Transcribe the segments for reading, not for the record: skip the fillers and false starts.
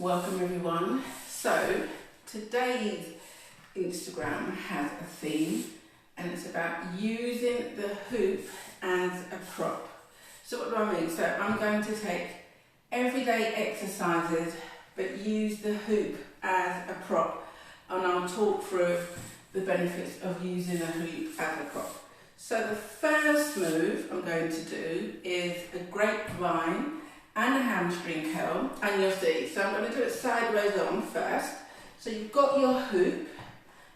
Welcome everyone. So today's Instagram has a theme and it's about using the hoop as a prop. So what do I mean? So I'm going to take everyday exercises but use the hoop as a prop, and I'll talk through the benefits of using a hoop as a prop. So the first move I'm going to do is a grapevine and a hamstring curl, and you'll see. So I'm going to do it sideways on first. So you've got your hoop.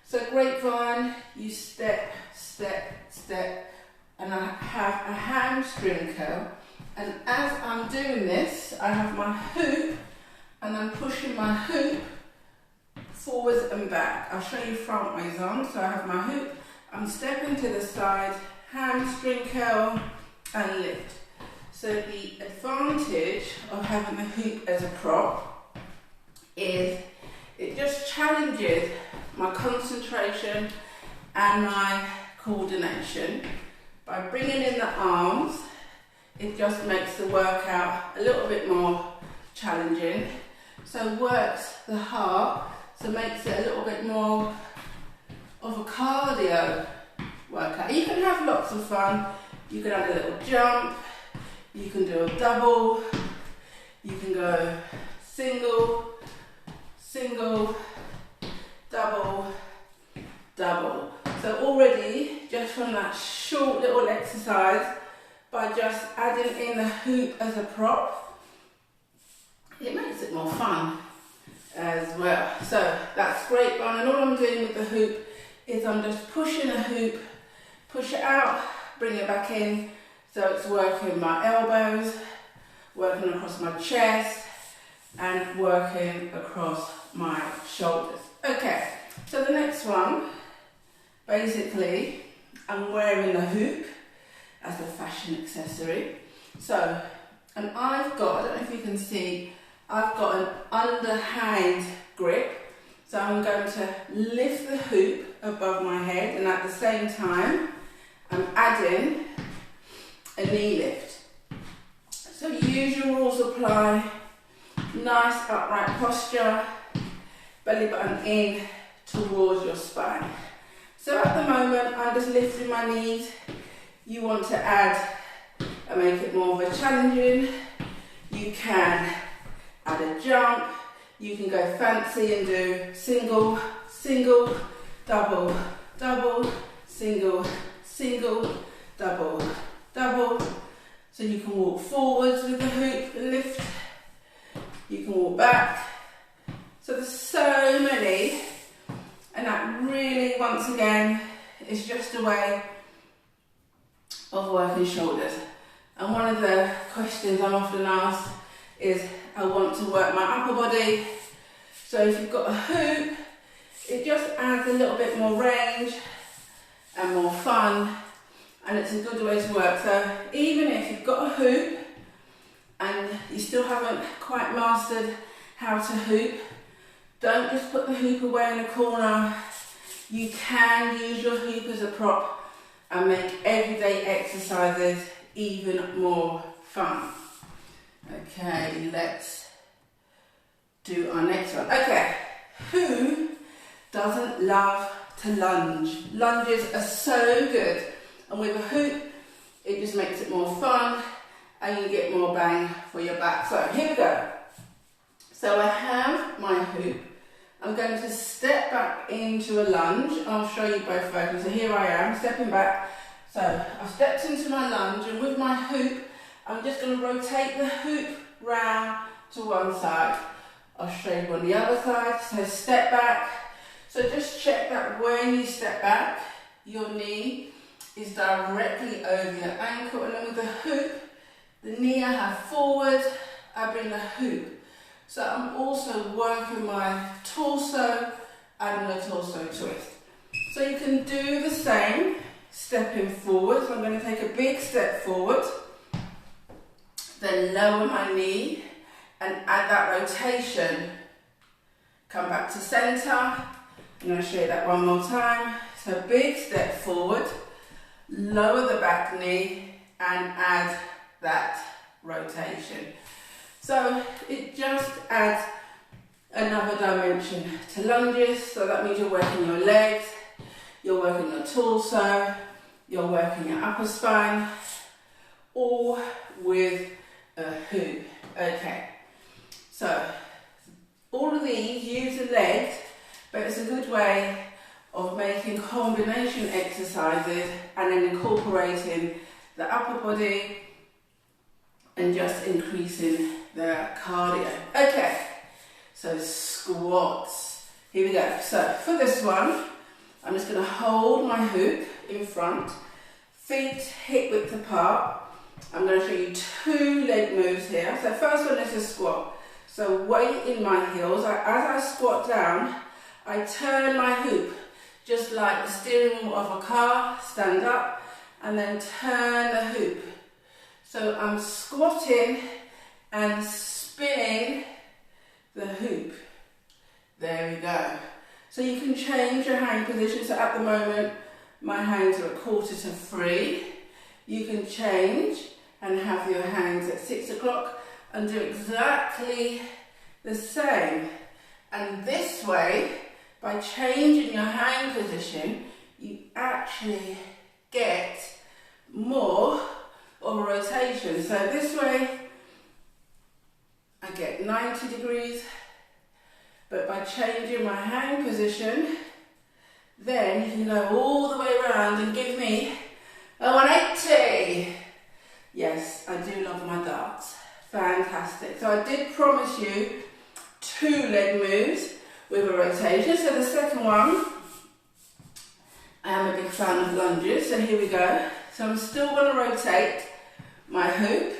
So grapevine, you step, step, step, and I have a hamstring curl. And as I'm doing this, I have my hoop, and I'm pushing my hoop forwards and back. I'll show you front ways on. So I have my hoop, I'm stepping to the side, hamstring curl, and lift. So the advantage of having the hoop as a prop is it just challenges my concentration and my coordination. By bringing in the arms, it just makes the workout a little bit more challenging. So works the heart, so makes it a little bit more of a cardio workout. You can have lots of fun. You can add a little jump. You can do a double, you can go single, single, double, double. So already, just from that short little exercise, by just adding in the hoop as a prop, it makes it more fun as well. So that's great fun, and all I'm doing with the hoop is I'm just pushing the hoop, push it out, bring it back in. So it's working my elbows, working across my chest, and working across my shoulders. Okay, so the next one, basically, I'm wearing the hoop as a fashion accessory. So, and I've got, I don't know if you can see, I've got an underhand grip. So I'm going to lift the hoop above my head, and at the same time, I'm adding a knee lift. So usual rules apply. Nice upright posture, belly button in towards your spine. So at the moment I'm just lifting my knees. You want to add and make it more of a challenging. You can add a jump. You can go fancy and do single, single, double, double, single, single, double, double. So you can walk forwards with the hoop and lift. You can walk back. So there's so many, and that really, once again, is just a way of working shoulders. And one of the questions I'm often asked is, I want to work my upper body. So if you've got a hoop, it just adds a little bit more range and more fun. And it's a good way to work. So even if you've got a hoop and you still haven't quite mastered how to hoop, don't just put the hoop away in a corner. You can use your hoop as a prop and make everyday exercises even more fun. Okay, let's do our next one. Okay, who doesn't love to lunge? Lunges are so good. And with a hoop, it just makes it more fun and you get more bang for your back. So here we go. So I have my hoop. I'm going to step back into a lunge. I'll show you both versions. So here I am, stepping back. So I've stepped into my lunge, and with my hoop, I'm just going to rotate the hoop round to one side. I'll show you on the other side. So step back. So just check that when you step back, your knee is directly over your ankle, and then with the hoop, the knee I have forward, I bring the hoop. So I'm also working my torso and the torso twist. So you can do the same, stepping forward. So I'm going to take a big step forward, then lower my knee and add that rotation. Come back to center. I'm going to show you that one more time. So big step forward, lower the back knee and add that rotation. So it just adds another dimension to lunges. So that means you're working your legs, you're working your torso, you're working your upper spine, all with a hoop. Okay, so all of these use the legs, but it's a good way of making combination exercises and then incorporating the upper body and just increasing the cardio. Okay, so squats. Here we go. So for this one, I'm just going to hold my hoop in front, feet hip width apart. I'm going to show you 2 leg moves here. So first one is a squat. So weight in my heels. As I squat down, I turn my hoop just like the steering wheel of a car, stand up, and then turn the hoop. So I'm squatting and spinning the hoop. There we go. So you can change your hand position. So at the moment, my hands are at 2:45. You can change and have your hands at 6 o'clock and do exactly the same. And this way, by changing your hand position, you actually get more of a rotation. So this way, I get 90 degrees, but by changing my hand position, then you can go all the way around and give me a 180. Yes, I do love my darts. Fantastic. So I did promise you 2 leg moves with a rotation. So the second one, I am a big fan of lunges. So here we go. So I'm still going to rotate my hoop,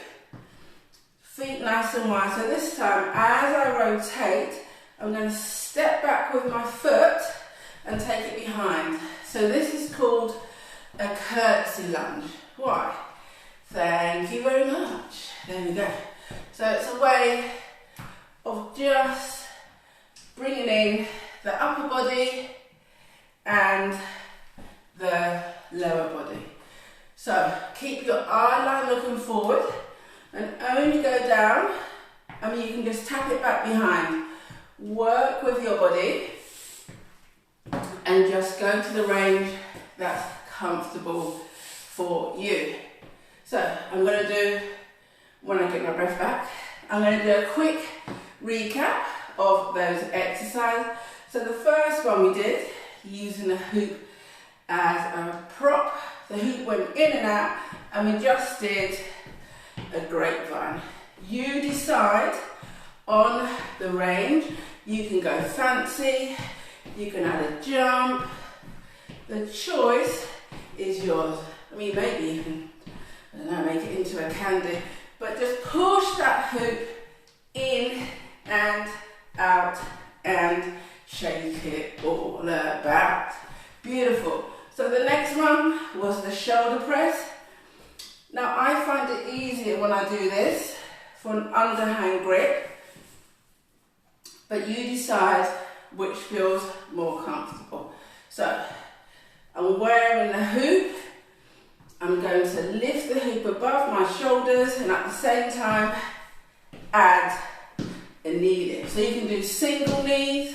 feet nice and wide. So this time, as I rotate, I'm going to step back with my foot and take it behind. So this is called a curtsy lunge. Why? Thank you very much. There we go. So it's a way of just bringing in the upper body and the lower body. So keep your eye line looking forward and only go down. I mean, you can just tap it back behind. Work with your body and just go to the range that's comfortable for you. So I'm going to do, when I get my breath back, I'm going to do a quick recap of those exercises. So the first one we did, using the hoop as a prop. The hoop went in and out, and we just did a grapevine. You decide on the range. You can go fancy, you can add a jump. The choice is yours. I mean, maybe you can, I don't know, make it into a candy, but just push that hoop in and out and shake it all about. Beautiful. So the next one was the shoulder press. Now I find it easier when I do this for an underhand grip, but you decide which feels more comfortable. So I'm wearing the hoop. I'm going to lift the hoop above my shoulders and at the same time add a knee lift. So you can do single knees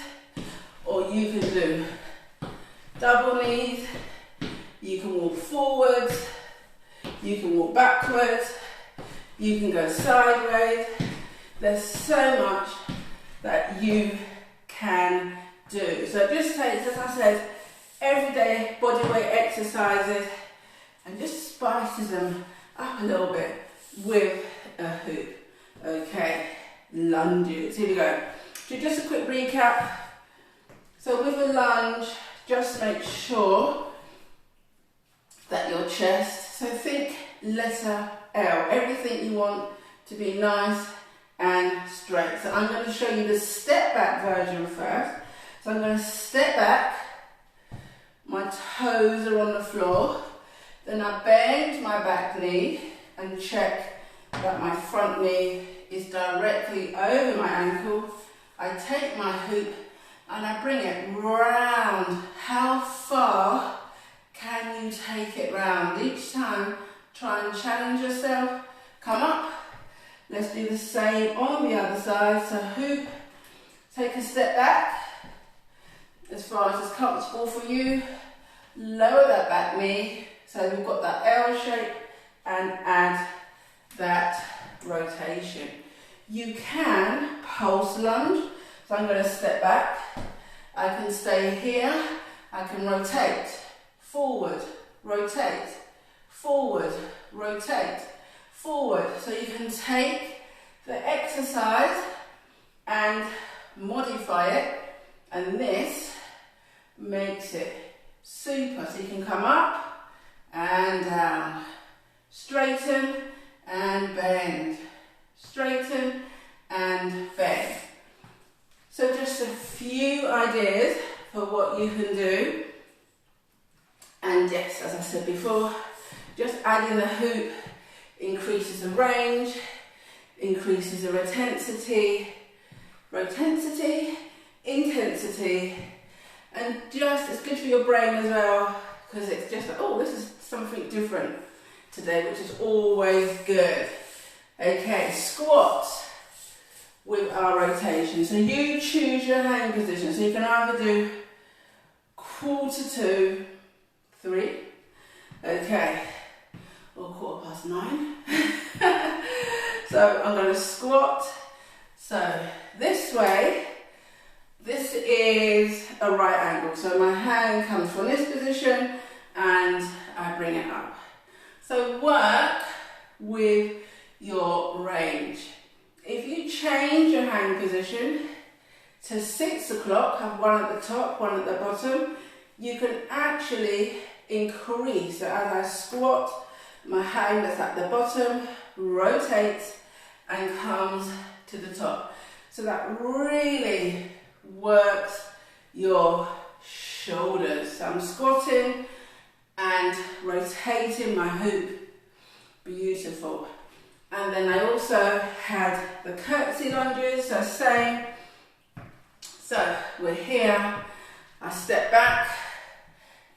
or you can do double knees. You can walk forwards, you can walk backwards, you can go sideways. There's so much that you can do. So it just takes, as I said, everyday bodyweight exercises and just spices them up a little bit with a hoop. Okay, lunges. Here we go. So just a quick recap. So with a lunge, just make sure that your chest, so think letter L, everything you want to be nice and straight. So I'm going to show you the step back version first. So I'm going to step back, my toes are on the floor, then I bend my back knee and check that my front knee is directly over my ankle. I take my hoop and I bring it round. How far can you take it round? Each time, try and challenge yourself. Come up. Let's do the same on the other side. So hoop, Take a step back as far as it's comfortable for you. Lower that back knee so we've got that L shape and add that rotation. You can pulse lunge, so I'm going to step back. I can stay here, I can rotate, forward, rotate, forward, rotate, forward. So you can take the exercise and modify it, and this makes it super. So you can come up and down, straighten and bend, straighten and bend. So just a few ideas for what you can do. And yes, as I said before, just adding the hoop increases the range, increases the intensity, and just it's good for your brain as well, because it's just like, oh, this is something different today, which is always good. Okay, squats with our rotation. So you choose your hand position. So you can either do 2:45, 3, okay, or 9:15. So I'm going to squat. So this way, this is a right angle. So my hand comes from this position and I bring it up. So work with your range. If you change your hand position to 6 o'clock, have one at the top, one at the bottom, you can actually increase. So as I squat, my hand that's at the bottom rotates and comes to the top. So that really works your shoulders. So I'm squatting and rotating my hoop. Beautiful. And then I also had the curtsy lunges, so same. So we're here, I step back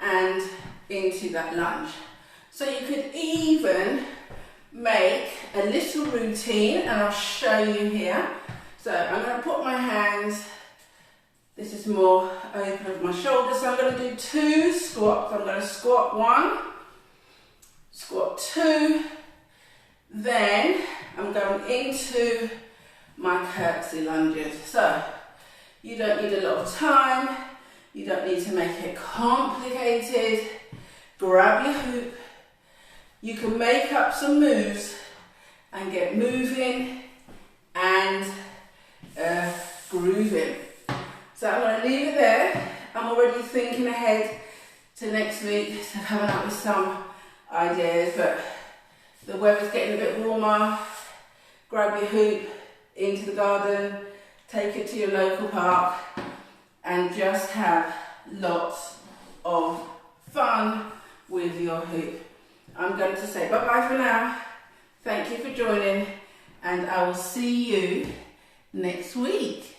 and into that lunge. So you could even make a little routine, and I'll show you here. So I'm going to put my hands, this is more open of my shoulders, so I'm going to do 2 squats. I'm going to squat 1, squat 2, then I'm going into my curtsy lunges. So you don't need a lot of time, you don't need to make it complicated. Grab your hoop, you can make up some moves and get moving and grooving. So I'm going to leave it there. I'm already thinking ahead to next week, so coming up with some ideas, but the weather's getting a bit warmer. Grab your hoop into the garden, take it to your local park, and just have lots of fun with your hoop. I'm going to say bye-bye for now. Thank you for joining, and I will see you next week.